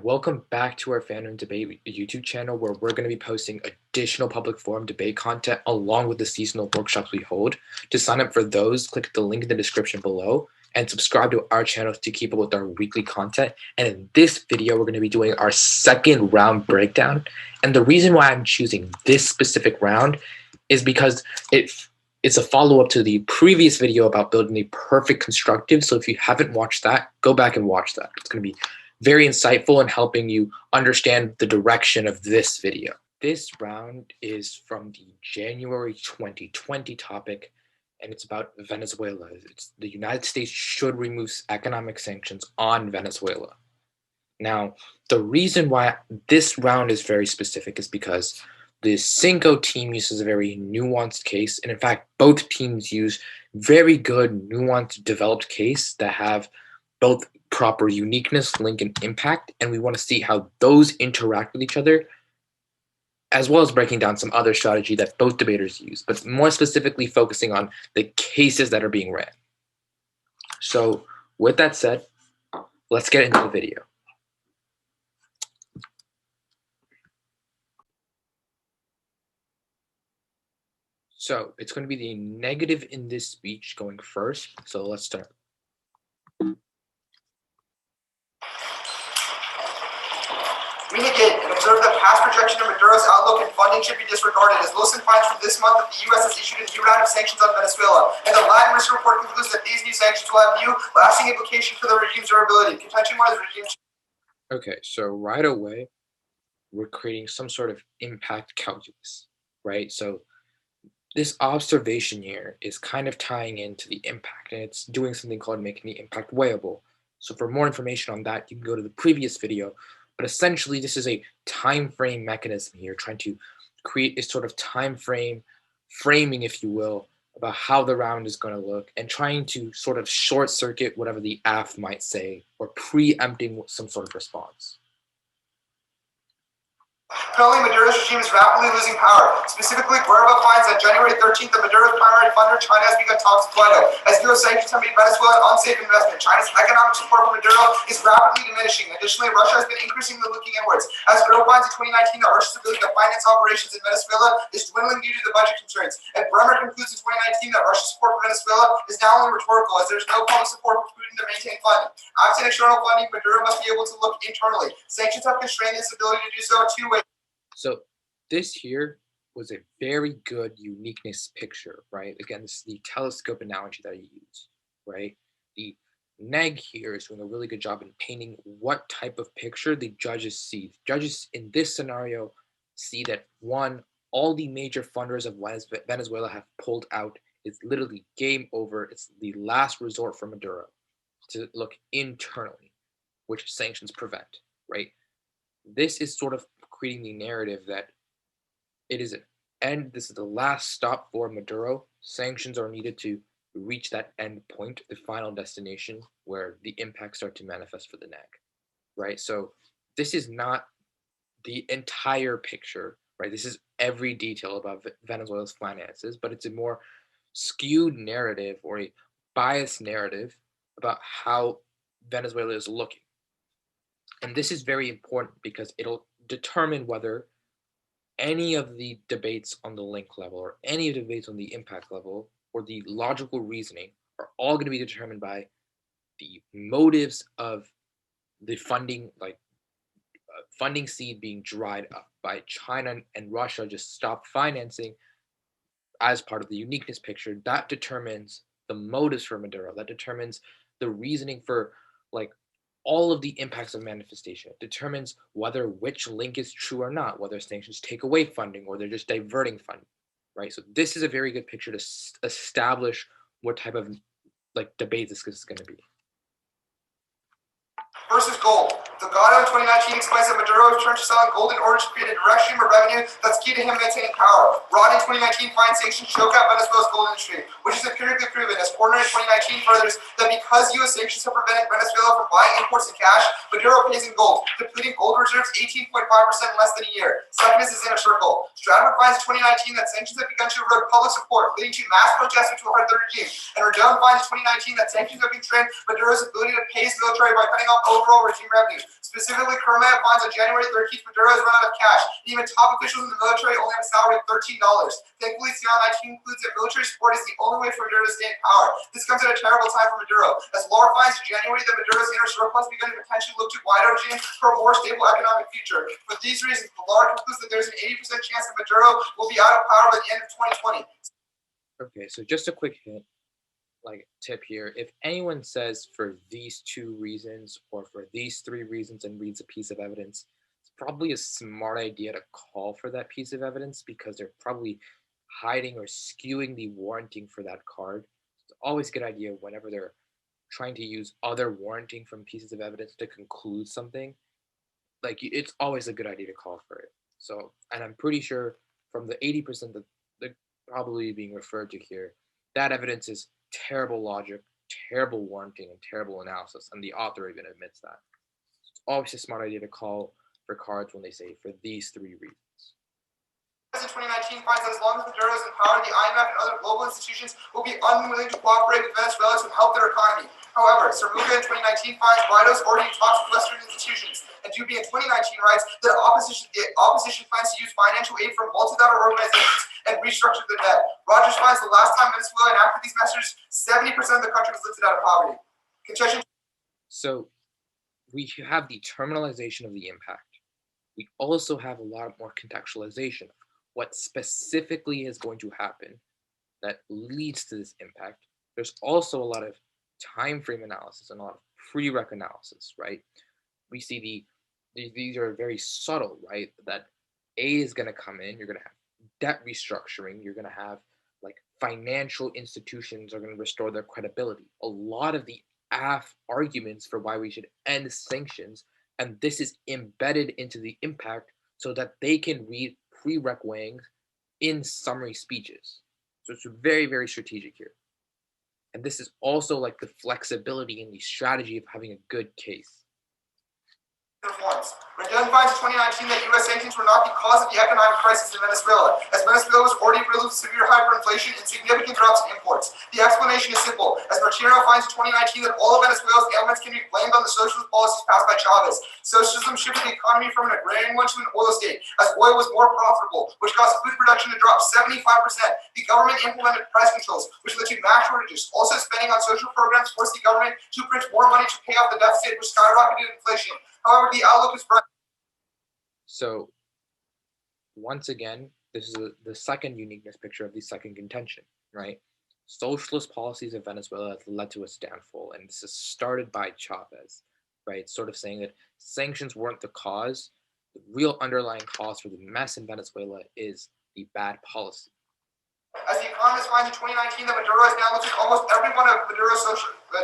Welcome back to our Fandom Debate YouTube channel, where we're going to be posting additional public forum debate content along with the seasonal workshops we hold. To sign up for those, click the link in the description below and subscribe to our channel to keep up with our weekly content. And in this video, we're going to be doing our second round breakdown. And the reason why I'm choosing this specific round is because it's a follow-up to the previous video about building a perfect constructive. So if you haven't watched that, go back and watch that. It's going to be very insightful in helping you understand the direction of this video. This round is from the January 2020 topic, and it's about Venezuela. It's the United States should remove economic sanctions on Venezuela. Now, the reason why this round is very specific is because the Cinco team uses a very nuanced case, and in fact, both teams use very good, nuanced, developed case that have both proper uniqueness, link, and impact, and we want to see how those interact with each other, as well as breaking down some other strategy that both debaters use, but more specifically focusing on the cases that are being ran. So with that said, let's get into the video. So it's going to be the negative in this speech going first, so let's start. We negate and observe that past projection of Maduro's outlook and funding should be disregarded, as Wilson finds from this month that the U.S. has issued a new round of sanctions on Venezuela, and the Latin risk report concludes that these new sanctions will have new, lasting implications for the regime's durability. Contention one is regime. Okay, so right away, we're creating some sort of impact calculus, right? So this observation here is kind of tying into the impact, and it's doing something called making the impact weighable. So for more information on that, you can go to the previous video. But essentially, this is a time frame mechanism here, trying to create a sort of time frame framing, if you will, about how the round is going to look, and trying to sort of short circuit whatever the AF might say, or preempting some sort of response. Apparently, Maduro's regime is rapidly losing power. Specifically, Guerrero finds that January 13th, that Maduro's primary funder, China, has begun talks with Guaido. As U.S. sanctions have made Venezuela an unsafe investment, China's economic support for Maduro is rapidly diminishing. Additionally, Russia has been increasingly looking inwards. As Guerrero finds in 2019 that Russia's ability to finance operations in Venezuela is dwindling due to the budget concerns. And Bremer concludes in 2019 that Russia's support for Venezuela is now only rhetorical, as there's no public support for Putin to maintain funding. Absent external funding, Maduro must be able to look internally. Sanctions have constrained his ability to do so in two ways. So this here was a very good uniqueness picture, right? Again, this is the telescope analogy that I use, right? The neg here is doing a really good job in painting what type of picture the judges see. The judges in this scenario see that, one, all the major funders of Venezuela have pulled out. It's literally game over. It's the last resort for Maduro to look internally, which sanctions prevent, right? This is sort of creating the narrative that it is an end. This is the last stop for Maduro. Sanctions are needed to reach that end point, the final destination where the impacts start to manifest for the neg, right? So this is not the entire picture, right? This is every detail about Venezuela's finances, but it's a more skewed narrative or a biased narrative about how Venezuela is looking. And this is very important because it'll determine whether any of the debates on the link level or any of the debates on the impact level or the logical reasoning are all going to be determined by the motives of the funding, like funding seed being dried up by China and Russia just stop financing as part of the uniqueness picture. That determines the motives for Maduro. That determines the reasoning for like all of the impacts of manifestation. It determines whether which link is true or not, whether sanctions take away funding or they're just diverting funding, right? So this is a very good picture to establish what type of like debate this is going to be. Versus gold. Delgado in 2019 explains that Maduro returned to selling gold in order to create a direct stream of revenue that's key to him maintaining power. Rod in 2019 finds sanctions choke out Venezuela's gold industry, which is empirically proven, as Portner in 2019 furthers that because U.S. sanctions have prevented Venezuela from buying imports in cash, Maduro pays in gold, depleting gold reserves 18.5% in less than a year. Second is his inner circle. Stratover finds in 2019 that sanctions have begun to erode public support, leading to mass protests to overthrow the regime. And Rodon finds in 2019 that sanctions have constrained Maduro's ability to pay his military by cutting off overall regime revenues. Specifically, Kermit finds on January 13th, Maduro has run out of cash. Even top officials in the military only have a salary of $13. Thankfully, CL19 concludes that military support is the only way for Maduro to stay in power. This comes at a terrible time for Maduro, as Laura finds in January that Maduro's inner circle has begun to potentially look to Guaido regime for a more stable economic future. For these reasons, Laura concludes that there's an 80% chance that Maduro will be out of power by the end of 2020. Okay, so just a quick hint, tip here. If anyone says for these two reasons or for these three reasons and reads a piece of evidence, it's probably a smart idea to call for that piece of evidence because they're probably hiding or skewing the warranting for that card. It's always a good idea whenever they're trying to use other warranting from pieces of evidence to conclude something. It's always a good idea to call for it. So, and I'm pretty sure from the 80% that they're probably being referred to here, that evidence is terrible logic, terrible warranting, and terrible analysis, and the author even admits that. It's always a smart idea to call for cards when they say for these three reasons. In 2019 finds that as long as Maduro is in power, the IMF and other global institutions will be unwilling to cooperate with Venezuela to help their economy. However, Cermuca in 2019 finds Guaido's already in talks with Western institutions, and Duby in 2019 writes that opposition plans to use financial aid from multilateral organizations and restructure their debt. Rogers finds the last time Venezuela enacted these measures, 70% of the country was lifted out of poverty. So we have the terminalization of the impact. We also have a lot more contextualization of what specifically is going to happen that leads to this impact. There's also a lot of time frame analysis and a lot of prereq analysis, right? We see these are very subtle, right? That aid is going to come in, you're going to have debt restructuring, you're going to have financial institutions are going to restore their credibility. A lot of the arguments for why we should end sanctions, and this is embedded into the impact so that they can read prereq weighings in summary speeches. So it's very, very strategic here. And this is also the flexibility and the strategy of having a good case. Reforms. Rendon finds in 2019 that U.S. sanctions were not the cause of the economic crisis in Venezuela, as Venezuela was already riddled with severe hyperinflation and significant drops in imports. The explanation is simple, as Martino finds in 2019 that all of Venezuela's ailments can be blamed on the socialist policies passed by Chavez. Socialism shifted the economy from an agrarian one to an oil state, as oil was more profitable, which caused food production to drop 75%. The government implemented price controls, which led to mass shortages. Also, spending on social programs forced the government to print more money to pay off the deficit, which skyrocketed inflation. However, the outlook is bright. So, once again, this is the second uniqueness picture of the second contention, right? Socialist policies of Venezuela have led to its downfall, and this is started by Chavez, right? Sort of saying that sanctions weren't the cause. The real underlying cause for the mess in Venezuela is the bad policy. As The Economist finds in 2019 that Maduro has now looked at almost every one of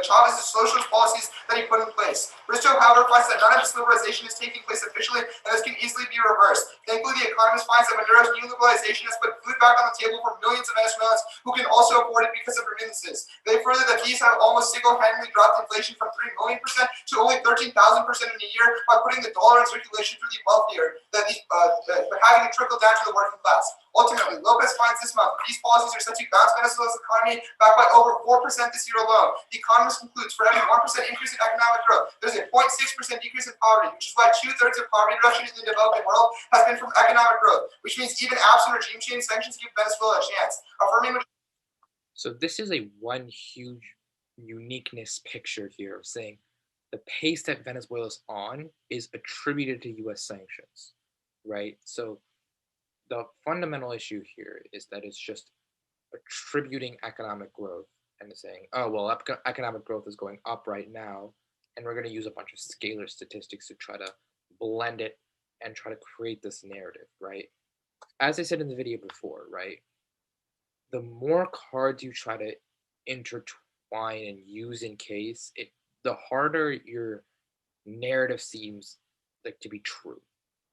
Chavez's socialist policies that he put in place. Bristow, however, finds that none of this liberalization is taking place officially, and this can easily be reversed. Thankfully, The Economist finds that Maduro's new liberalization has put food back on the table for millions of Venezuelans who can also afford it because of remittances. They further that these have almost single-handedly dropped inflation from 3 million% to only 13,000% in a year by putting the dollar in circulation through the wealthier, but having it trickle down to the working class. Ultimately, Lopez finds this month these policies are set to bounce Venezuela's economy back by over 4% this year alone. The Economist concludes for every 1% increase in economic growth, there's a 0.6% decrease in poverty, which is why 2/3 of poverty reduction in the developing world has been from economic growth, which means even absent regime change sanctions give Venezuela a chance. So this is one huge uniqueness picture here of saying the pace that Venezuela's on is attributed to U.S. sanctions, right? So the fundamental issue here is that it's just attributing economic growth and saying, oh, well, economic growth is going up right now, and we're going to use a bunch of scalar statistics to try to blend it and try to create this narrative, right? As I said in the video before, right, the more cards you try to intertwine and use in case, the harder your narrative seems to be true,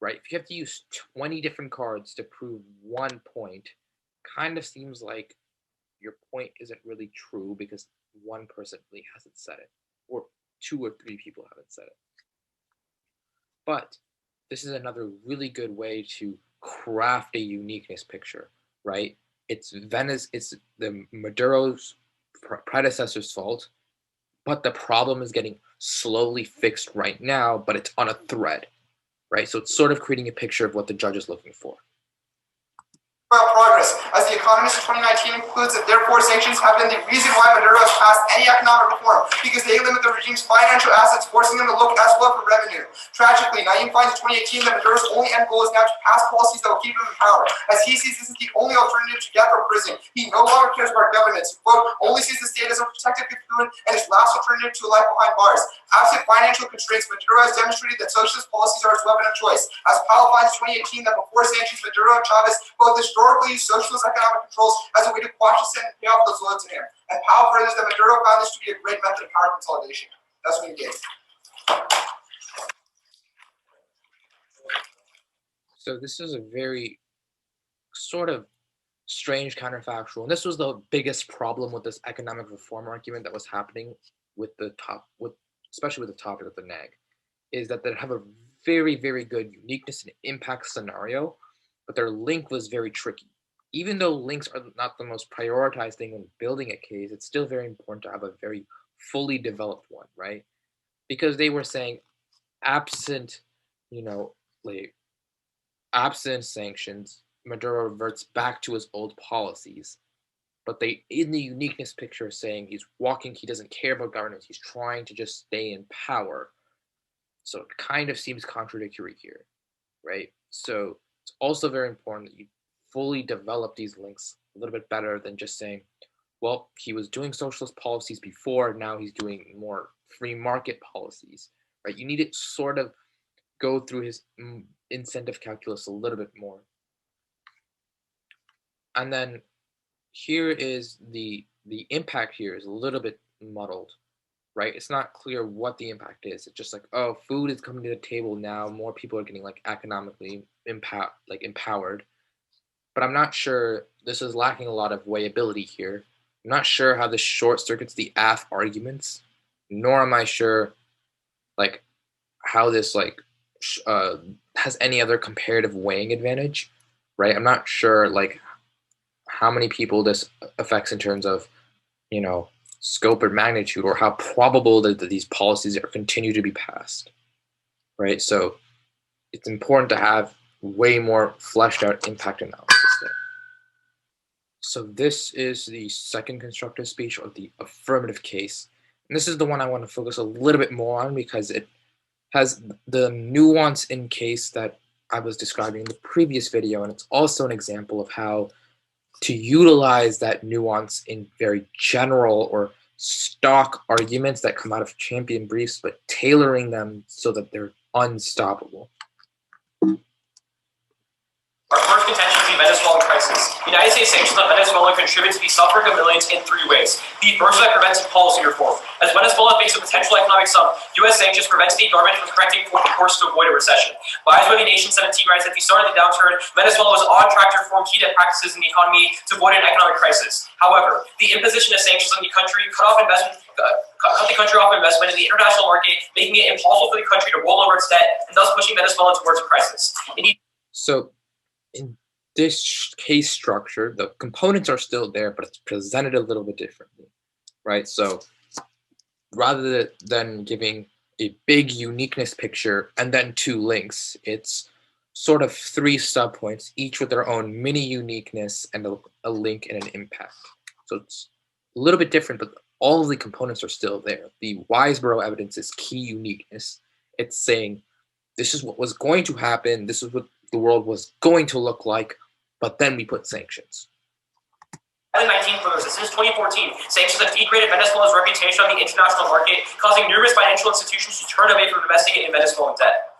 right? If you have to use 20 different cards to prove one point, kind of seems like your point isn't really true because one person really hasn't said it, or 2 or 3 people haven't said it. But this is another really good way to craft a uniqueness picture, right? It's the Maduro's predecessor's fault. but the problem is getting slowly fixed right now, but it's on a thread, right? So it's sort of creating a picture of what the judge is looking for. About progress, as The Economist in 2019 concludes that therefore sanctions have been the reason why Maduro has passed any economic reform, because they limit the regime's financial assets, forcing them to look elsewhere for revenue. Tragically, Naim finds in 2018 that Maduro's only end goal is now to pass policies that will keep him in power, as he sees this as the only alternative to death or prison. He no longer cares about governance, quote, only sees the state as a protective cocoon and his last alternative to a life behind bars. Absent financial constraints, Maduro has demonstrated that socialist policies are his weapon of choice. As Powell finds in 2018 that before sanctions, Maduro and Chavez both historically used socialist economic controls as a way to quash dissent and pay off those loyal to him. And Powell furthers that Maduro found this to be a great method of power consolidation. That's what he did. So this is a very sort of strange counterfactual. And this was the biggest problem with this economic reform argument that was happening with especially with the topic of the NAG, is that they have a very, very good uniqueness and impact scenario, but their link was very tricky. Even though links are not the most prioritized thing when building a case, it's still very important to have a very fully developed one, right? Because they were saying absent, absent sanctions, Maduro reverts back to his old policies. But they, in the uniqueness picture, saying he doesn't care about governance, he's trying to just stay in power. So it kind of seems contradictory here, right? So it's also very important that you fully develop these links a little bit better than just saying, well, he was doing socialist policies before, now he's doing more free market policies, right? You need to sort of go through his incentive calculus a little bit more. And then here is the impact here is a little bit muddled, right? It's not clear what the impact is. It's just like, oh, food is coming to the table now, more people are getting like economically empowered. But I'm not sure, this is lacking a lot of weighability here. I'm not sure how this short circuits the AF arguments, nor am I sure like how this has any other comparative weighing advantage, right? I'm not sure like how many people this affects in terms of, scope or magnitude, or how probable that these policies are continue to be passed, right? So it's important to have way more fleshed out impact analysis there. So this is the second constructive speech, or the affirmative case. And this is the one I want to focus a little bit more on because it has the nuance in case that I was describing in the previous video. And it's also an example of how to utilize that nuance in very general or stock arguments that come out of champion briefs, but tailoring them so that they're unstoppable. Our first contention is the Venezuelan crisis. United States sanctions on Venezuela contribute to the suffering of millions in three ways. The first is by preventing policy reform. As Venezuela faces a potential economic slump, U.S. sanctions prevent the government from correcting course to avoid a recession. By Weather Nation 17 writes at the start of the downturn, Venezuela was on track to reform key debt practices in the economy to avoid an economic crisis. However, the imposition of sanctions on the country cut the country off investment in the international market, making it impossible for the country to roll over its debt and thus pushing Venezuela towards a crisis. So in this case structure, the components are still there, but it's presented a little bit differently, right? So rather than giving a big uniqueness picture and then two links, it's sort of three subpoints, each with their own mini uniqueness and a link and an impact. So it's a little bit different, but all of the components are still there. The Wiseboro evidence is key uniqueness. It's saying this is what was going to happen, this is what the world was going to look like, but then we put sanctions. 2019 proves that since 2014, sanctions have degraded Venezuela's reputation on the international market, causing numerous financial institutions to turn away from investing in Venezuelan debt.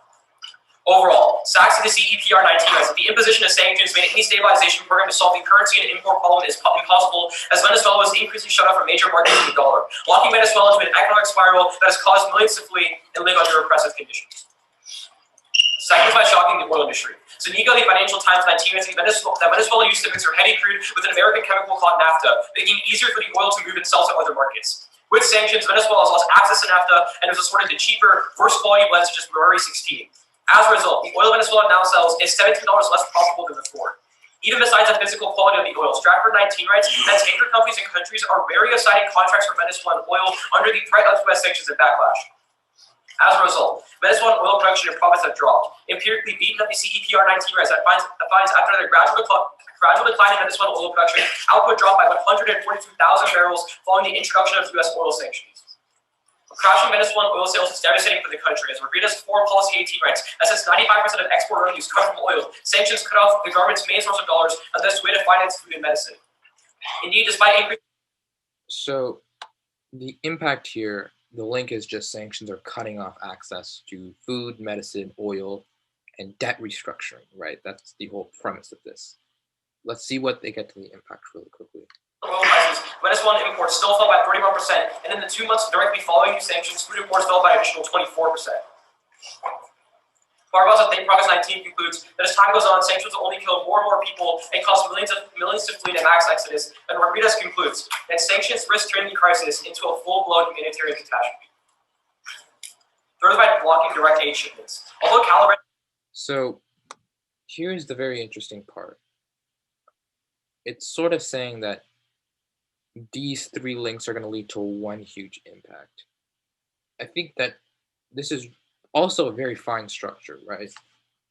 Overall, Sachs of the CEPR 19 writes that the imposition of sanctions made any stabilization program to solve the currency and import problem is impossible, as Venezuela was increasingly shut off from major markets in the dollar, locking Venezuela into an economic spiral that has caused millions to flee and live under oppressive conditions. Second is by shocking the oil industry. Zuniga, the Financial Times 19 writes that Venezuela used to mix her heavy crude with an American chemical called naphtha, making it easier for the oil to move itself to other markets. With sanctions, Venezuela has lost access to naphtha and is assorted to cheaper, worse quality blends such as Ferrari 16. As a result, the oil Venezuela now sells is $17 less profitable than before. Even besides the physical quality of the oil, Stratford 19 writes that tanker companies and countries are wary of signing contracts for Venezuelan oil under the threat of U.S. sanctions and backlash. As a result, Venezuelan oil production and profits have dropped. Empirically beaten up the CEPR 19 rise that finds after the gradual decline in Venezuelan oil production, output dropped by 142,000 barrels following the introduction of U.S. oil sanctions. Crashing Venezuelan oil sales is devastating for the country, as Rebuttal Foreign Policy 18 writes that since 95% of export revenues come from oil, sanctions cut off the government's main source of dollars and thus way to finance food and medicine. Indeed, despite increasing. So the impact here, the link is just sanctions are cutting off access to food, medicine, oil, and debt restructuring, right? That's the whole premise of this. Let's see what they get to the impact really quickly. Oil prices, Venezuelan imports still fell by 31%, and in the 2 months directly following these sanctions, food imports fell by an additional 24%. Barbell's of Think Progress 19 concludes that as time goes on, sanctions will only kill more and more people and cause millions to flee to mass exodus. And Rebuttal concludes that sanctions risk turning the crisis into a full-blown humanitarian catastrophe. Further by blocking direct aid shipments. Although calibrated. So here's the very interesting part. It's sort of saying that these 3 links are going to lead to one huge impact. I think that this is also a very fine structure, right?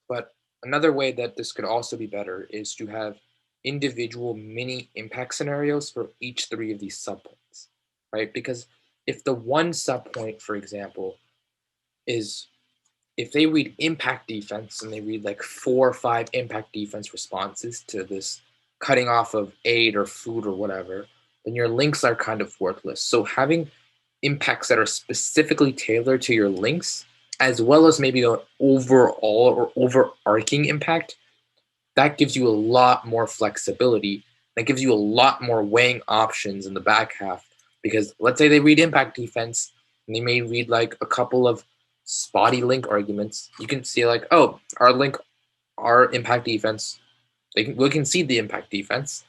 But another way that this could also be better is to have individual mini impact scenarios for each 3 of these subpoints, right? Because if the one subpoint, for example, is if they read impact defense and they read like 4 or 5 impact defense responses to this cutting off of aid or food or whatever, then your links are kind of worthless. So having impacts that are specifically tailored to your links, as well as maybe the overall or overarching impact, that gives you a lot more flexibility. That gives you a lot more weighing options in the back half. Because let's say they read impact defense, and they may read like a couple of spotty link arguments. You can see like, oh, our impact defense, we concede the impact defense,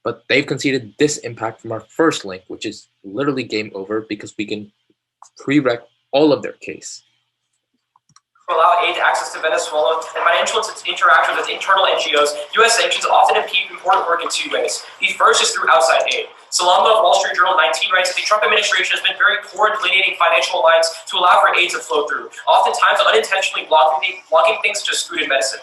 but they've conceded this impact from our first link, which is literally game over because we can prereq all of their case. To allow aid access to Venezuela and financial interactions with internal NGOs, U.S. sanctions often impede important work in 2 ways. The first is through outside aid. Salamba of Wall Street Journal 19 writes that the Trump administration has been very poor in delineating financial lines to allow for aid to flow through, oftentimes unintentionally blocking things such as food and medicine.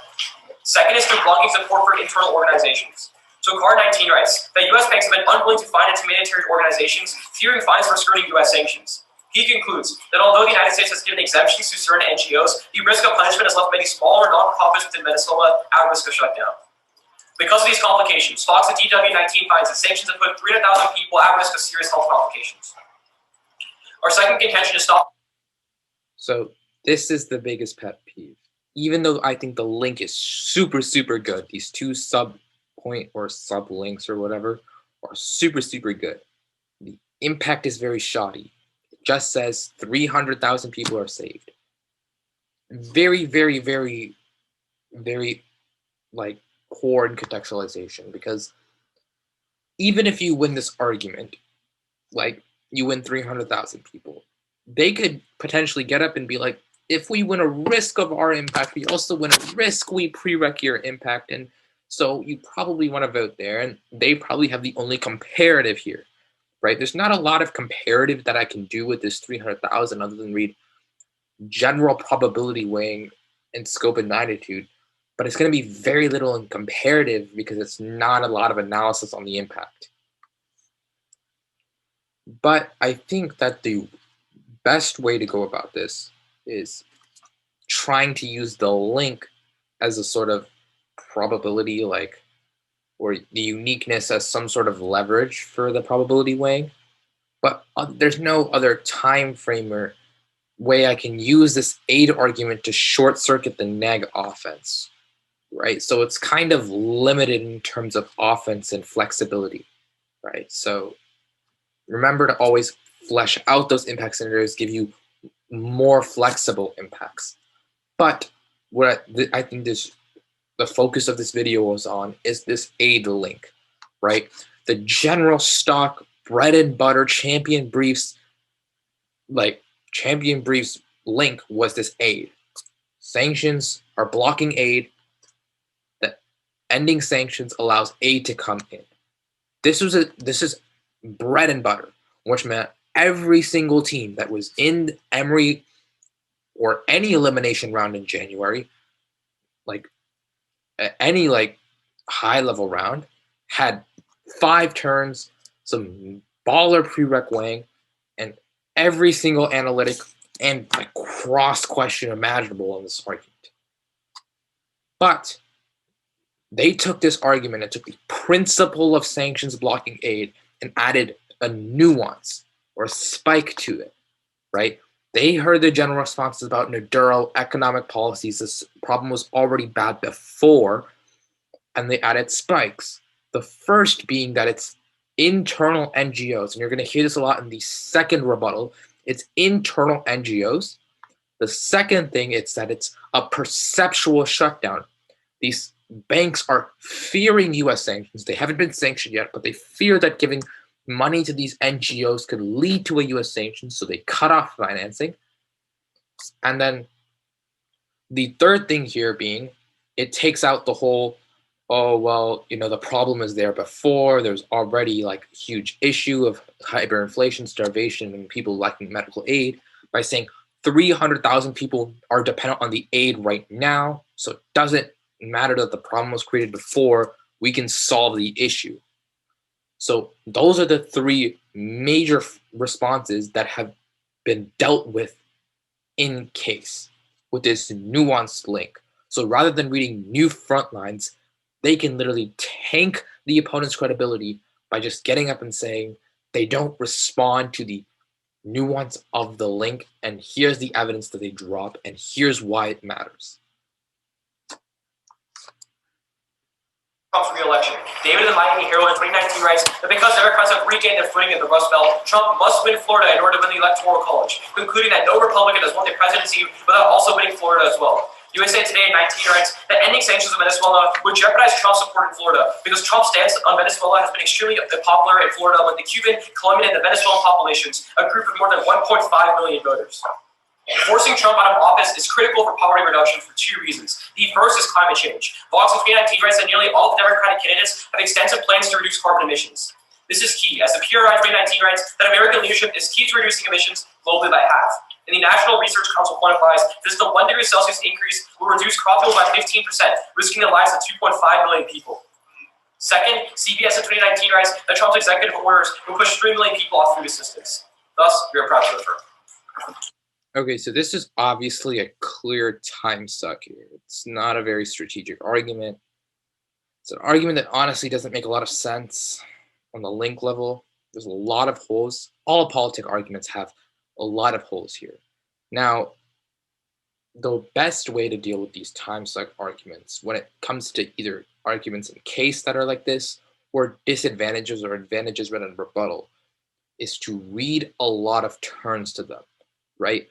Second is through blocking support for internal organizations. So Car 19 writes that U.S. banks have been unwilling to finance humanitarian organizations, fearing fines for skirting U.S. sanctions. He concludes that although the United States has given exemptions to certain NGOs, the risk of punishment has left many smaller nonprofits within Venezuela at risk of shutdown. Because of these complications, Fox at DW19 finds that sanctions have put 300,000 people at risk of serious health complications. Our second contention is stop. So this is the biggest pet peeve. Even though I think the link is super, super good, these 2 subpoint or sublinks or whatever are super, super good. The impact is very shoddy. Just says 300,000 people are saved. Very, very, very, very like poor in contextualization, because even if you win this argument, like you win 300,000 people, they could potentially get up and be like, if we win a risk of our impact, we also win a risk we prereq your impact, and so you probably want to vote there, and they probably have the only comparative here. Right? There's not a lot of comparative that I can do with this 300,000 other than read general probability weighing and scope and magnitude, but it's going to be very little in comparative because it's not a lot of analysis on the impact. But I think that the best way to go about this is trying to use the link as a sort of probability, like, or the uniqueness as some sort of leverage for the probability weighing. But there's no other time frame or way I can use this aid argument to short circuit the neg offense, right? So it's kind of limited in terms of offense and flexibility, right? So remember to always flesh out those impact scenarios, give you more flexible impacts. But what I think the focus of this video was on is this aid link, right? The general stock bread and butter champion briefs link was this aid. Sanctions are blocking aid. ending sanctions allows aid to come in. This is bread and butter, which meant every single team that was in Emery or any elimination round in January, like any like high level round, had 5 turns, some baller prereq weighing, and every single analytic and like cross question imaginable in this argument. But they took this argument and took the principle of sanctions blocking aid and added a nuance or a spike to it, right? They heard the general responses about Maduro economic policies. This problem was already bad before, and they added spikes. The first being that it's internal NGOs, and you're going to hear this a lot in the second rebuttal. It's internal NGOs. The second thing is that it's a perceptual shutdown. These banks are fearing U.S. sanctions. They haven't been sanctioned yet, but they fear that giving money to these NGOs could lead to a U.S. sanction, so they cut off financing. And then the third thing here being, it takes out the whole, oh, well, you know, the problem is there before. There's already like a huge issue of hyperinflation, starvation, and people lacking medical aid by saying 300,000 people are dependent on the aid right now, so it doesn't matter that the problem was created before. We can solve the issue. So those are the 3 major responses that have been dealt with in case with this nuanced link. So rather than reading new front lines, they can literally tank the opponent's credibility by just getting up and saying they don't respond to the nuance of the link, and here's the evidence that they drop, and here's why it matters. Trump for re-election. David the Miami Herald in 2019 writes that because Democrats have regained their footing in the Rust Belt, Trump must win Florida in order to win the Electoral College, concluding that no Republican has won the presidency without also winning Florida as well. USA Today in 19 writes that ending sanctions on Venezuela would jeopardize Trump's support in Florida because Trump's stance on Venezuela has been extremely popular in Florida among the Cuban, Colombian, and the Venezuelan populations, a group of more than 1.5 million voters. Forcing Trump out of office is critical for poverty reduction for 2 reasons. The first is climate change. Vox in 2019 writes that nearly all the Democratic candidates have extensive plans to reduce carbon emissions. This is key, as the PRI 2019 writes that American leadership is key to reducing emissions globally by half. And the National Research Council quantifies that the 1 degree Celsius increase will reduce crop yield by 15%, risking the lives of 2.5 million people. Second, CBS in 2019 writes that Trump's executive orders will push 3 million people off food assistance. Thus, we are proud to affirm. Okay, so this is obviously a clear time suck here. It's not a very strategic argument. It's an argument that honestly doesn't make a lot of sense on the link level. There's a lot of holes. All politic arguments have a lot of holes here. Now, the best way to deal with these time suck arguments when it comes to either arguments in case that are like this or disadvantages or advantages read in rebuttal is to read a lot of turns to them, right?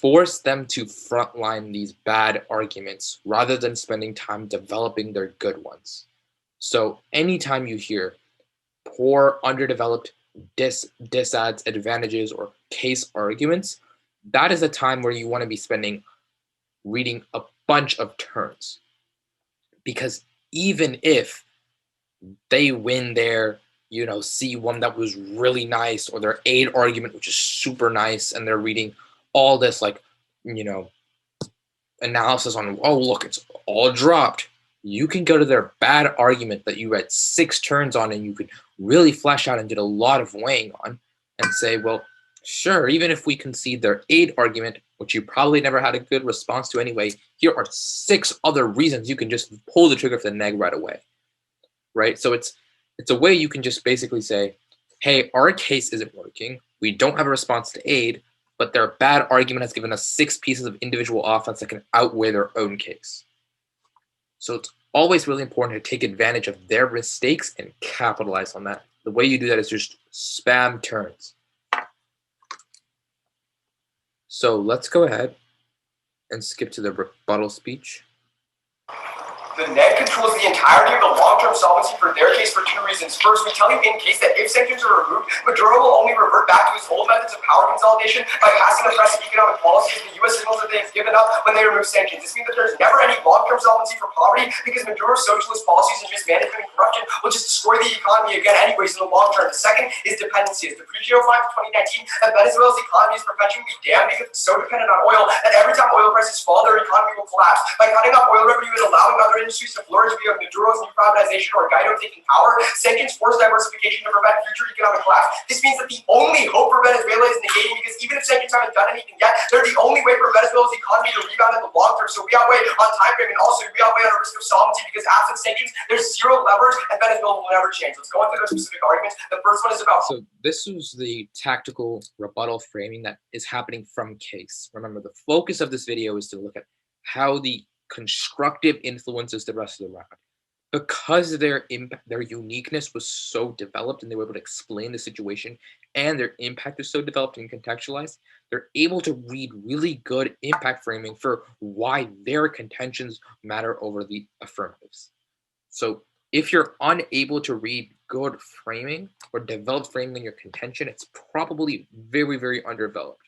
Force them to frontline these bad arguments rather than spending time developing their good ones. So anytime you hear poor, underdeveloped, disads, advantages, or case arguments, that is a time where you want to be spending reading a bunch of turns. Because even if they win their, C1 that was really nice, or their aid argument, which is super nice, and they're reading all this analysis on, oh, look, it's all dropped. You can go to their bad argument that you read 6 turns on and you could really flesh out and did a lot of weighing on and say, well, sure, even if we concede their aid argument, which you probably never had a good response to anyway, here are 6 other reasons you can just pull the trigger for the neg right away, right? So it's a way you can just basically say, hey, our case isn't working. We don't have a response to aid, but their bad argument has given us 6 pieces of individual offense that can outweigh their own case. So it's always really important to take advantage of their mistakes and capitalize on that. The way you do that is just spam turns. So let's go ahead and skip to the rebuttal speech. The Ned controls the entirety of the long-term solvency for their case for 2 reasons. First, we tell you in case that if sanctions are removed, Maduro will only revert back to his old methods of power consolidation by passing oppressive economic policies. The U.S. signals that they have given up when they remove sanctions. This means that there's never any long-term solvency for poverty inequality because Maduro's socialist policies and mismanagement and corruption will just destroy the economy again anyways in the long term. The second is dependency. As the Prugio finds in 2019, that Venezuela's economy is perpetually damned because it's so dependent on oil that every time oil prices fall, their economy will collapse. By cutting off oil revenue and allowing other industries to flourish via Maduro's new privatization or Guaido taking power, sanctions force diversification to prevent future economic collapse. This means that the only hope for Venezuela is negating because even if sanctions haven't done anything yet, they're the only way for Venezuela's economy to rebound in the long term. So we outweigh on time frame and also we outweigh on a risk of solvency because absent sanctions, there's zero leverage and Venezuela will never change. Let's go into those specific arguments. The first one is about. So this was the tactical rebuttal framing that is happening from case. Remember, the focus of this video is to look at how the constructive influences the rest of the round. Because their uniqueness was so developed and they were able to explain the situation and their impact is so developed and contextualized, they're able to read really good impact framing for why their contentions matter over the affirmatives. So if you're unable to read good framing or developed framing in your contention, it's probably very, very underdeveloped.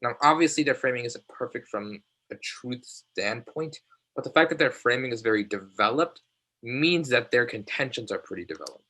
Now, obviously, their framing isn't perfect from a truth standpoint, but the fact that their framing is very developed means that their contentions are pretty developed.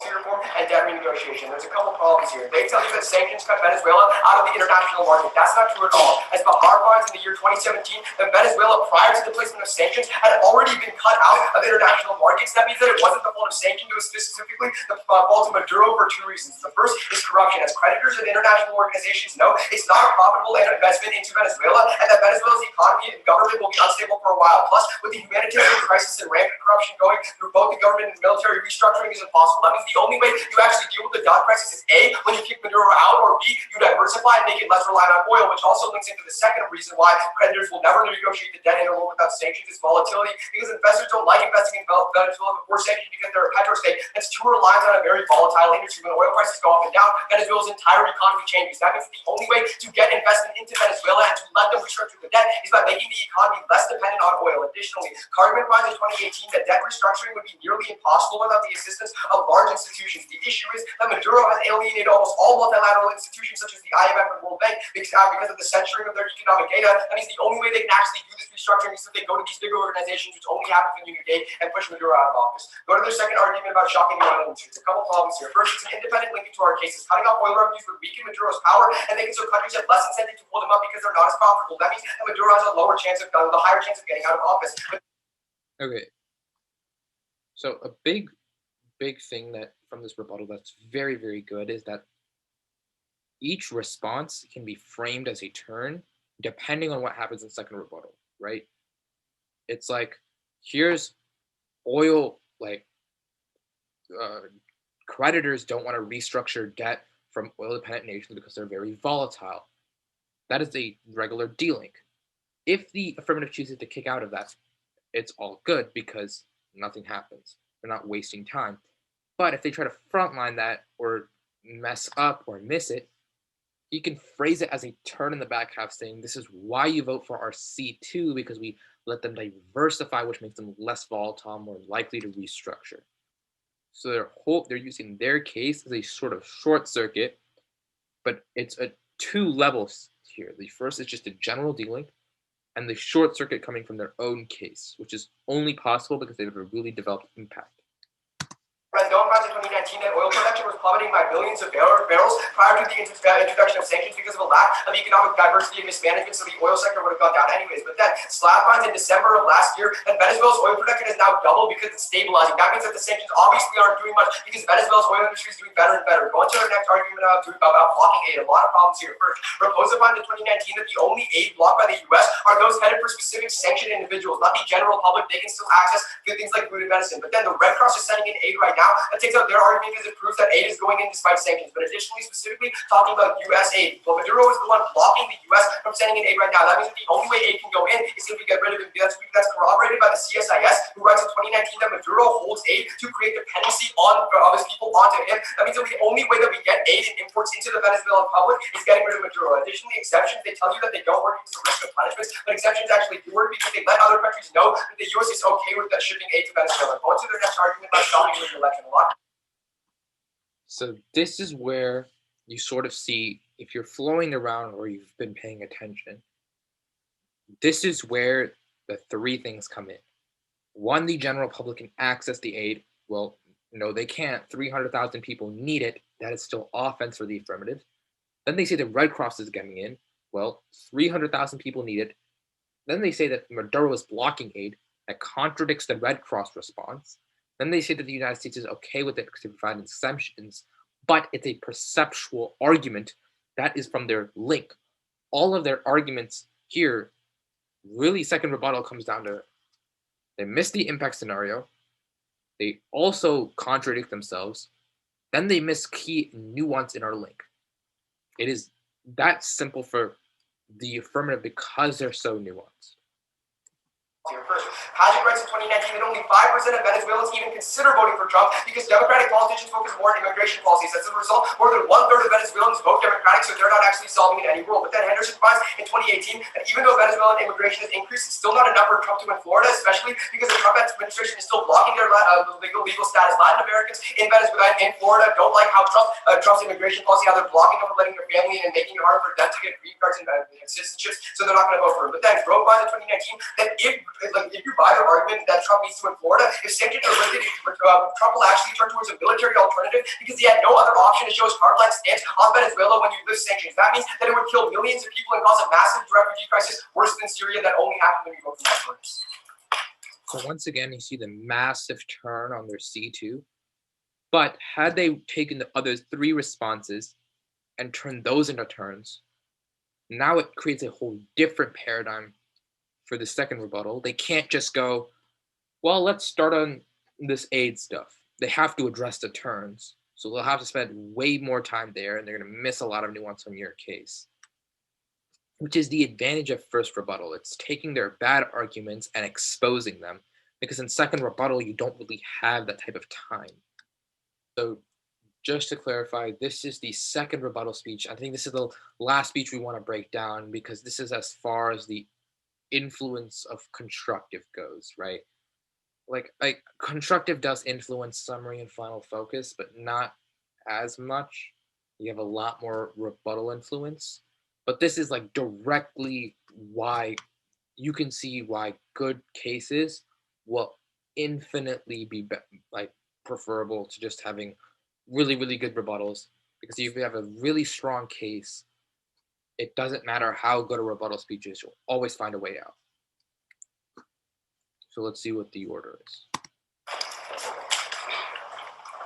Reform and debt renegotiation. There's a couple problems here. They tell you that sanctions cut Venezuela out of the international market. That's not true at all. As Bahar finds in the year 2017, that Venezuela, prior to the placement of sanctions, had already been cut out of international markets. That means that it wasn't the fault of sanctions, it was specifically the fault of Maduro for two reasons. The first is corruption. As creditors of international organizations know, it's not a profitable investment into Venezuela, and that Venezuela's economy and government will be unstable for a while. Plus, with the humanitarian crisis and rampant corruption going through both the government and military, restructuring is impossible. That means the only way you actually deal with the debt crisis is A, when you kick Maduro out, or B, you diversify and make it less reliant on oil, which also links into the second reason why creditors will never negotiate the debt interval without sanctions is volatility, because investors don't like investing in Venezuela before sanctions because they're a petro state that's too reliant on a very volatile industry. When oil prices go up and down, Venezuela's entire economy changes. That means the only way to get investment into Venezuela and to let them restructure the debt is by making the economy less dependent on oil. Additionally, Cartman finds in 2018 that debt restructuring would be nearly impossible without the assistance of large institutions. The issue is that Maduro has alienated almost all multilateral institutions such as the IMF and World Bank because of the censoring of their economic data. That means the only way they can actually do this restructuring is if they go to these bigger organizations, which only happens when you negate and push Maduro out of office. Go to their second argument about shocking the oil industry. There's a couple problems here. First, it's an independent link into our cases. Cutting off oil revenues would weaken Maduro's power and make it so countries have less incentive to pull them up because they're not as profitable. That means that Maduro has a higher chance of getting out of office. Okay. So a big thing that from this rebuttal that's very, very good is that each response can be framed as a turn depending on what happens in second rebuttal, right? It's like, here's oil, like creditors don't want to restructure debt from oil-dependent nations because they're very volatile. That is a regular D-link. If the affirmative chooses to kick out of that, it's all good because nothing happens. They're not wasting time. But if they try to frontline that or mess up or miss it, you can phrase it as a turn in the back half saying, this is why you vote for our C2 because we let them diversify, which makes them less volatile, more likely to restructure. So they're using their case as a sort of short circuit, but it's a two levels here. The first is just a general D-link, and the short circuit coming from their own case, which is only possible because they have a really developed impact. Rendon found in 2019 that oil production was plummeting by billions of barrels prior to the introduction of sanctions because of a lack of economic diversity and mismanagement, so the oil sector would have gone down anyways. But then Slab finds in December of last year that Venezuela's oil production is now doubled because it's stabilizing. That means that the sanctions obviously aren't doing much because Venezuela's oil industry is doing better and better. Going to our next argument about blocking aid. A lot of problems here. First, Raposa found in 2019 that the only aid blocked by the U.S. are those headed for specific sanctioned individuals, not the general public. They can still access good things like food and medicine. But then the Red Cross is sending in aid right now. That takes out their argument because it proves that aid is going in despite sanctions. But additionally, specifically talking about U.S. aid, well, Maduro is the one blocking the U.S. from sending in aid right now. That means that the only way aid can go in is if we get rid of it. That's corroborated by the CSIS, who writes in 2019 that Maduro holds aid to create dependency on his people onto him. That means that the only way that we get aid and imports into the Venezuelan public is getting rid of Maduro. Additionally, exemptions, they tell you that they don't work because of risk of punishment, but exemptions actually do work because they let other countries know that the U.S. is okay with that shipping aid to Venezuela. Go into their next argument about stopping the election. So this is where you sort of see, if you're flowing around or you've been paying attention, this is where the three things come in. One, the general public can access the aid. Well, no, they can't. 300,000 people need it. That is still offense for the affirmative. Then they say the Red Cross is getting in. Well, 300,000 people need it. Then they say that Maduro is blocking aid. That contradicts the Red Cross response. Then they say that the United States is okay with it because they provide exemptions, but it's a perceptual argument that is from their link. All of their arguments here, really, second rebuttal comes down to they miss the impact scenario. They also contradict themselves. Then they miss key nuance in our link. It is that simple for the affirmative because they're so nuanced. First, Patrick writes in 2019 that only 5% of Venezuelans even consider voting for Trump because Democratic politicians focus more on immigration policies. As a result, more than 1/3 of Venezuelans vote Democratic, so they're not actually solving it any role. But then Henderson finds in 2018 that even though Venezuelan immigration has increased, it's still not enough for Trump to win Florida, especially because the Trump administration is still blocking their legal status. Latin Americans in Venezuela, in Florida, don't like how Trump's immigration policy, how they're blocking them from letting their family in and making it harder for them to get green cards and citizenships, so they're not going to vote for him. But then Rome finds in 2019 that if you buy the argument that Trump needs to win Florida, if sanctions are lifted, Trump will actually turn towards a military alternative because he had no other option to show his hardline stance on Venezuela when you lift sanctions. That means that it would kill millions of people and cause a massive refugee crisis worse than Syria that only happened when you vote for Trump. So once again, you see the massive turn on their C2. But had they taken the other three responses and turned those into turns, now it creates a whole different paradigm for the second rebuttal. They can't just go, well, let's start on this aid stuff. They have to address the turns. So they'll have to spend way more time there, and they're going to miss a lot of nuance on your case, which is the advantage of first rebuttal. It's taking their bad arguments and exposing them, because in second rebuttal, you don't really have that type of time. So just to clarify, this is the second rebuttal speech. I think this is the last speech we want to break down because this is as far as the influence of constructive goes, right? Like constructive does influence summary and final focus, but not as much. You have a lot more rebuttal influence, but this is like directly why you can see why good cases will infinitely be like preferable to just having really, really good rebuttals, because if you have a really strong case, it doesn't matter how good a rebuttal speech is, you'll always find a way out. So let's see what the order is.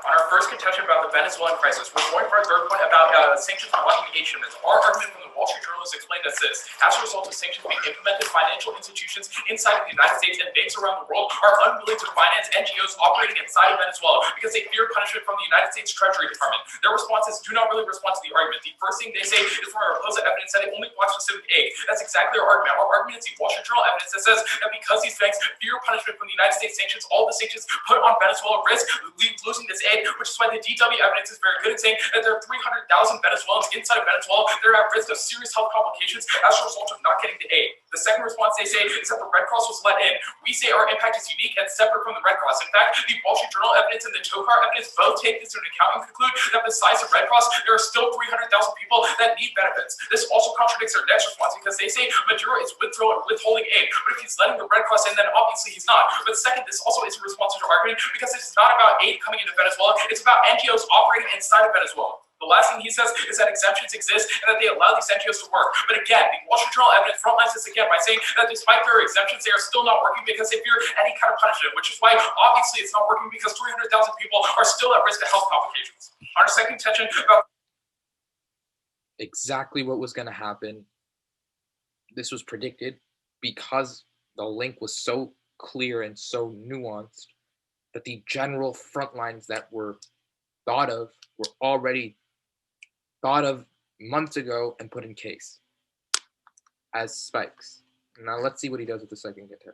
On our first contention about the Venezuelan crisis, we're going for our third point about sanctions on blocking aid shipments. Our argument from the Wall Street Journal is explained as this. As a result of sanctions being implemented, financial institutions inside of the United States and banks around the world are unwilling to finance NGOs operating inside of Venezuela because they fear punishment from the United States Treasury Department. Their responses do not really respond to the argument. The first thing they say is from our proposed evidence that it only blocks specific aid. That's exactly our argument. Our argument is the Wall Street Journal evidence that says that because these banks fear punishment from the United States sanctions, all the sanctions put on Venezuela risk losing this aid, which is why the DW evidence is very good at saying that there are 300,000 Venezuelans inside of Venezuela that are at risk of serious health complications as a result of not getting the aid. The second response they say is that the Red Cross was let in. We say our impact is unique and separate from the Red Cross. In fact, the Wall Street Journal evidence and the Tokar evidence both take this into account and conclude that besides the Red Cross, there are still 300,000 people that need benefits. This also contradicts their next response because they say Maduro is withholding aid, but if he's letting the Red Cross in, then obviously he's not. But second, this also is a response to their argument because it's not about aid coming into Venezuela, it's about NGOs operating inside of Venezuela. The last thing he says is that exemptions exist and that they allow these NGOs to work. But again, the Wall Street Journal evidence frontlines this again by saying that despite their exemptions, they are still not working because they fear any kind of punishment, which is why obviously it's not working because 300,000 people are still at risk of health complications. Our second contention about exactly what was going to happen. This was predicted because the link was so clear and so nuanced that the general front lines that were thought of were already thought of months ago and put in case as spikes. Now let's see what he does with the second contention.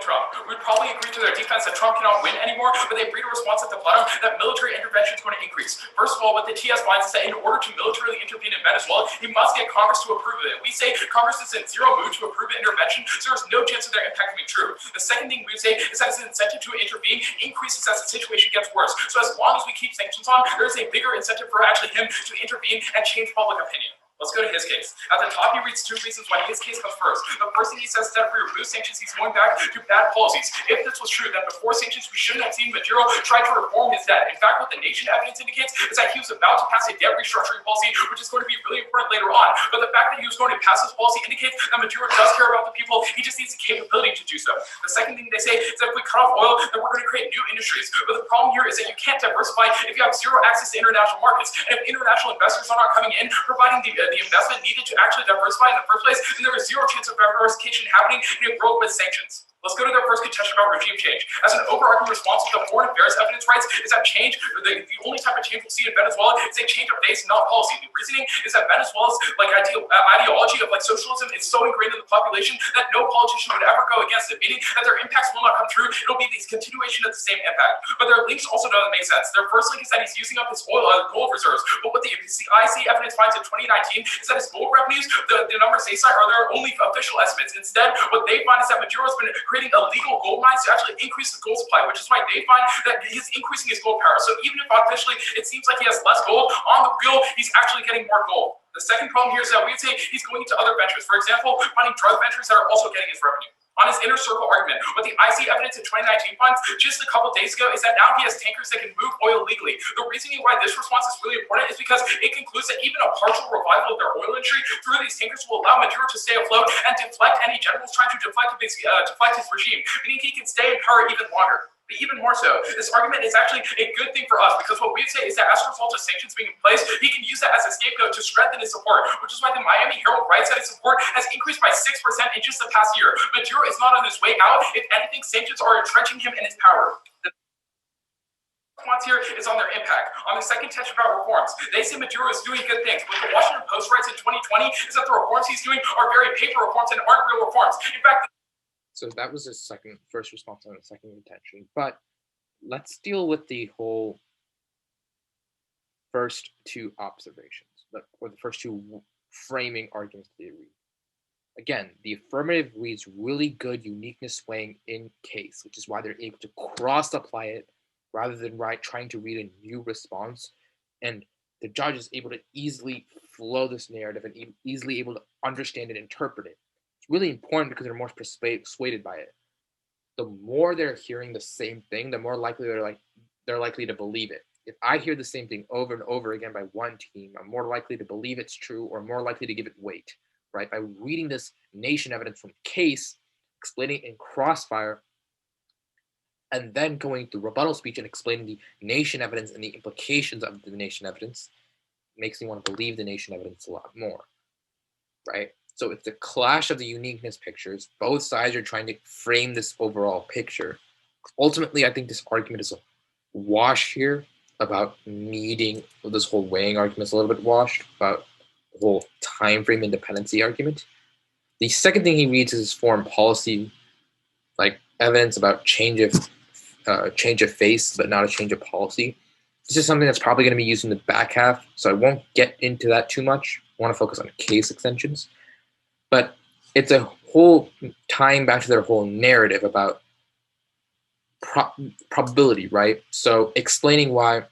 Trump. We'd probably agree to their defense that Trump cannot win anymore, but they read a response at the bottom that military intervention is going to increase. First of all, what the TS finds is that in order to militarily intervene in Venezuela, he must get Congress to approve of it. We say Congress is in zero mood to approve an intervention, so there's no chance of their impact being true. The second thing we say is that his incentive to intervene increases as the situation gets worse. So as long as we keep sanctions on, there's a bigger incentive for actually him to intervene and change public opinion. Let's go to his case. At the top, he reads two reasons why his case comes first. The first thing he says is that if we remove sanctions, he's going back to bad policies. If this was true, then before sanctions, we shouldn't have seen Maduro try to reform his debt. In fact, what the nation evidence indicates is that he was about to pass a debt restructuring policy, which is going to be really important later on. But the fact that he was going to pass this policy indicates that Maduro does care about the people. He just needs the capability to do so. The second thing they say is that if we cut off oil, then we're going to create new industries. But the problem here is that you can't diversify if you have zero access to international markets. And if international investors are not coming in, providing the investment needed to actually diversify in the first place, then there is zero chance of diversification happening in a world with sanctions. Let's go to their first contention about regime change. As an overarching response to the foreign affairs evidence writes, is that change, the only type of change we'll see in Venezuela is a change of base, not policy. The reasoning is that Venezuela's ideology of socialism is so ingrained in the population that no politician would ever go against it, meaning that their impacts will not come true. It'll be the continuation of the same impact. But their links also doesn't make sense. Their first link is that he's using up his gold reserves. But what the IC evidence finds in 2019 is that his gold revenues, the numbers they cite are their only official estimates. Instead, what they find is that Maduro's been creating illegal gold mines to actually increase the gold supply, which is why they find that he's increasing his gold power. So even if officially it seems like he has less gold, on the real, he's actually getting more gold. The second problem here is that we'd say he's going into other ventures. For example, finding drug ventures that are also getting his revenue. On his inner circle argument, what the IC evidence in 2019 finds just a couple days ago is that now he has tankers that can move oil legally. The reasoning why this response is really important is because it concludes that even a partial revival of their oil industry through these tankers will allow Maduro to stay afloat and deflect any generals trying to deflect his regime, meaning he can stay in power even longer. But even more so, this argument is actually a good thing for us because what we'd say is that as a result of sanctions being in place, he can use that as a scapegoat to strengthen his support, which is why the Miami Herald writes that his support has increased by 6% in just the past year. Maduro is not on his way out. If anything, sanctions are entrenching him in his power. The response here is on their impact. On the second test about reforms, they say Maduro is doing good things. What the Washington Post writes in 2020 is that the reforms he's doing are very paper reforms and aren't real reforms. In fact, so that was his first response on the second contention. But let's deal with the whole first two observations, or the first two framing arguments that they read. Again, the affirmative reads really good uniqueness swaying in case, which is why they're able to cross-apply it rather than trying to read a new response. And the judge is able to easily flow this narrative and easily able to understand and interpret it. Really important because they're more persuaded by it. The more they're hearing the same thing, the more likely they're likely to believe it. If I hear the same thing over and over again by one team, I'm more likely to believe it's true or more likely to give it weight, right? By reading this nation evidence from case, explaining in crossfire, and then going through rebuttal speech and explaining the nation evidence and the implications of the nation evidence, makes me want to believe the nation evidence a lot more, right? So it's a clash of the uniqueness pictures. Both sides are trying to frame this overall picture. Ultimately, I think this argument is a wash here about needing, this whole weighing argument is a little bit washed about the whole time frame independency argument. The second thing he reads is his foreign policy, like evidence about change of face, but not a change of policy. This is something that's probably going to be used in the back half, so I won't get into that too much. I want to focus on case extensions. But it's a whole tying back to their whole narrative about probability, right? So explaining why,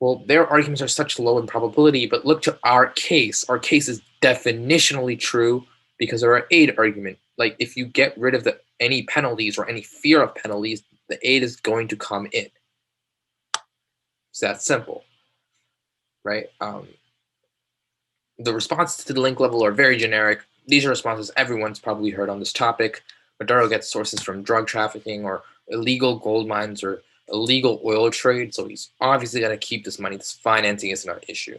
well, their arguments are such low in probability, but look to our case. Our case is definitionally true because of our aid argument. Like if you get rid of any penalties or any fear of penalties, the aid is going to come in. It's that simple, right? The responses to the link level are very generic. These are responses everyone's probably heard on this topic. Maduro gets sources from drug trafficking or illegal gold mines or illegal oil trade, so he's obviously going to keep this money. This financing isn't an issue.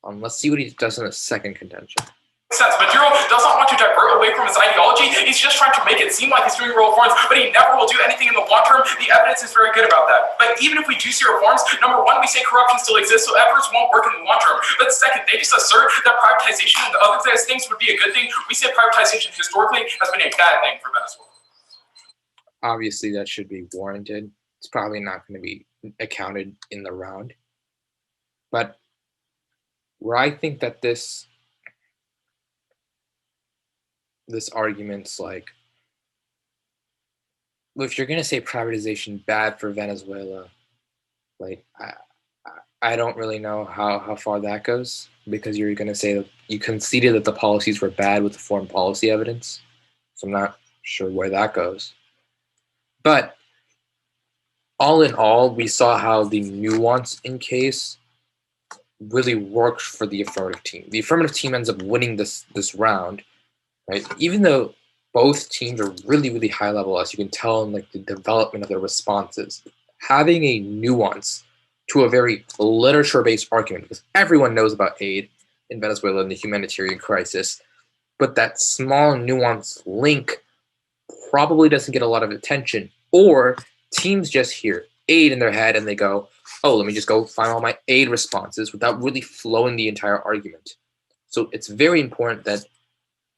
Let's see what he does in the second contention. Sense. Maduro does not want to divert away from his ideology. He's just trying to make it seem like he's doing real reforms, but he never will do anything in the long term. The evidence is very good about that. But even if we do see reforms, number one, we say corruption still exists, so efforts won't work in the long term. But second, they just assert that privatization and the other things would be a good thing. We say privatization historically has been a bad thing for Venezuela. Obviously, that should be warranted. It's probably not going to be accounted in the round. But where I think that this argument's like, if you're going to say privatization bad for Venezuela, like I don't really know how far that goes, because you're going to say that you conceded that the policies were bad with the foreign policy evidence. So I'm not sure where that goes. But all in all, we saw how the nuance in case really worked for the affirmative team. The affirmative team ends up winning this round, right? Even though both teams are really, really high level, as you can tell in like the development of their responses, having a nuance to a very literature-based argument, because everyone knows about aid in Venezuela and the humanitarian crisis, but that small nuance link probably doesn't get a lot of attention, or teams just hear aid in their head and they go, oh, let me just go find all my aid responses without really flowing the entire argument. So it's very important that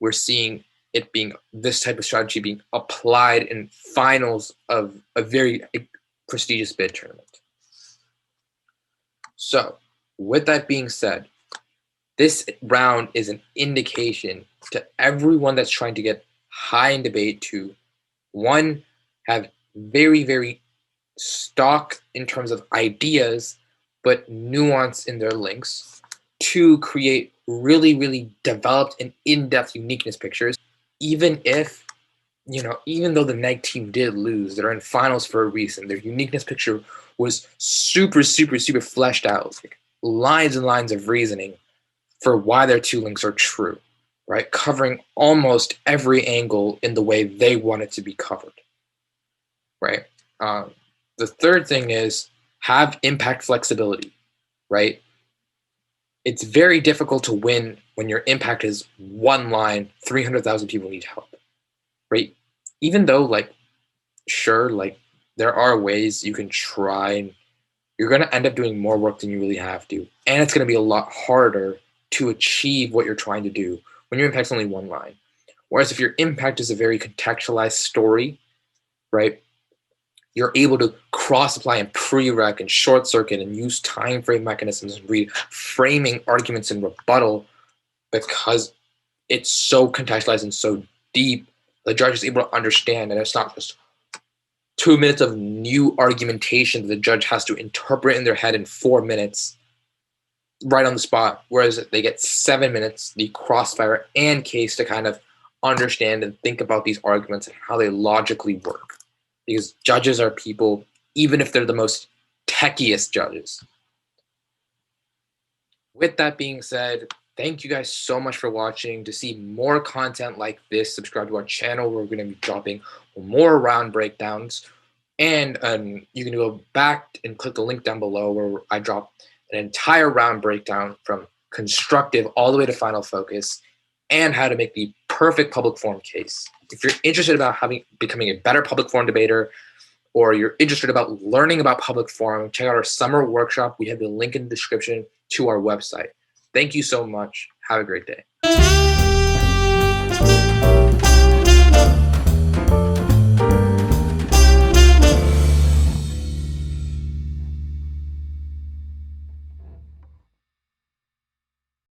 we're seeing it being this type of strategy being applied in finals of a very prestigious bid tournament. So with that being said, this round is an indication to everyone that's trying to get high in debate to, one, have very, very stock in terms of ideas, but nuance in their links. Two, create really, really developed and in-depth uniqueness pictures. Even if, even though the neg team did lose, they're in finals for a reason. Their uniqueness picture was super, super, super fleshed out. Like lines and lines of reasoning for why their two links are true, right? Covering almost every angle in the way they want it to be covered, right? The third thing is have impact flexibility, right? It's very difficult to win when your impact is one line, 300,000 people need help, right? Even though, sure, there are ways you can try, and you're going to end up doing more work than you really have to. And it's going to be a lot harder to achieve what you're trying to do when your impact's only one line. Whereas if your impact is a very contextualized story, right, you're able to cross-apply and pre-rec and short-circuit and use time frame mechanisms and read framing arguments and rebuttal, because it's so contextualized and so deep, the judge is able to understand, and it's not just 2 minutes of new argumentation that the judge has to interpret in their head in 4 minutes right on the spot, whereas they get 7 minutes, the crossfire and case, to kind of understand and think about these arguments and how they logically work. Because judges are people, even if they're the most techiest judges. With that being said, thank you guys so much for watching. To see more content like this, subscribe to our channel. We're going to be dropping more round breakdowns. And you can go back and click the link down below where I drop an entire round breakdown from constructive all the way to final focus, and how to make the perfect public forum case. If you're interested about becoming a better public forum debater, or you're interested about learning about public forum, check out our summer workshop. We have the link in the description to our website. Thank you so much. Have a great day.